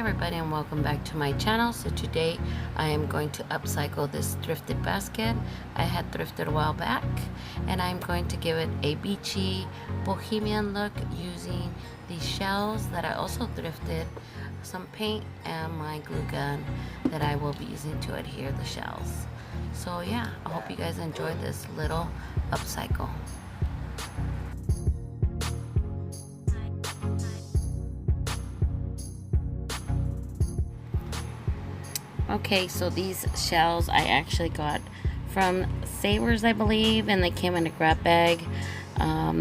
everybody, and welcome back to my channel. So today I am going to upcycle this thrifted basket. I had thrifted a while back, and I'm going to give it a beachy bohemian look using these shells that I also thrifted, some paint, and my glue gun that I will be using to adhere the shells. So yeah, I hope you guys enjoyed this little upcycle. Okay, so these shells I actually got from Savers, I believe, and they came in a grab bag.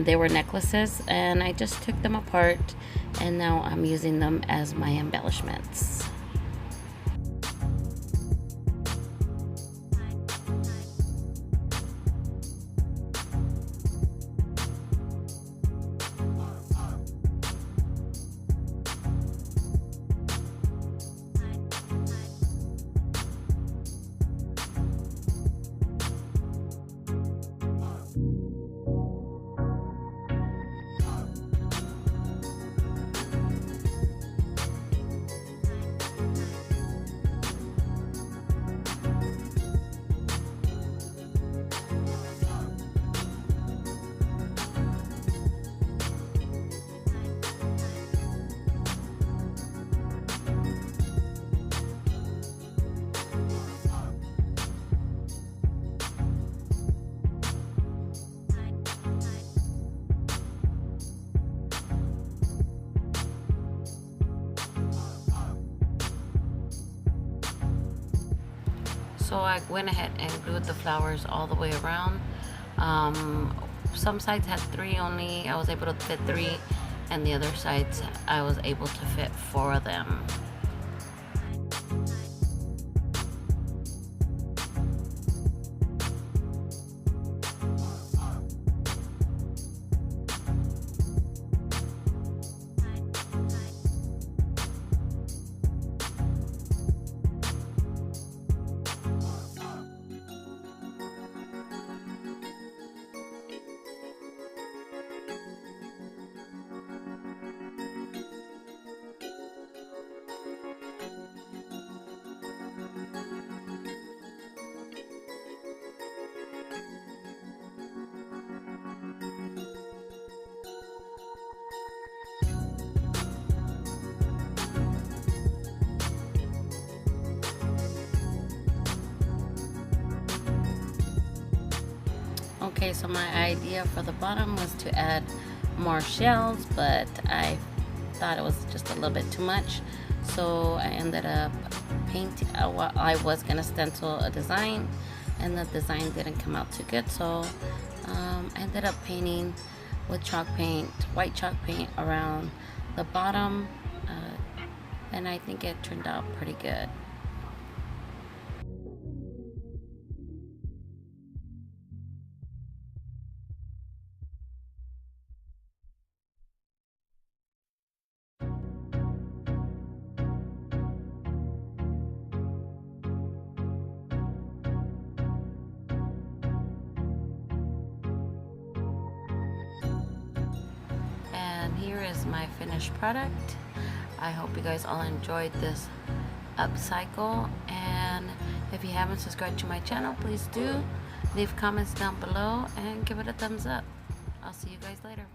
They were necklaces, and I just took them apart, and now I'm using them as my embellishments. So I went ahead and glued the flowers all the way around. Some sides had 3 only. I was able to fit 3, and the other sides I was able to fit 4 of them. Okay, so my idea for the bottom was to add more shells, but I thought it was just a little bit too much. So I ended up painting, I was gonna stencil a design, and the design didn't come out too good. So I ended up painting with chalk paint, white chalk paint around the bottom, and I think it turned out pretty good. Here is my finished product. I hope you guys all enjoyed this upcycle, and if you haven't subscribed to my channel, please do. Leave comments down below and give it a thumbs up. I'll see you guys later.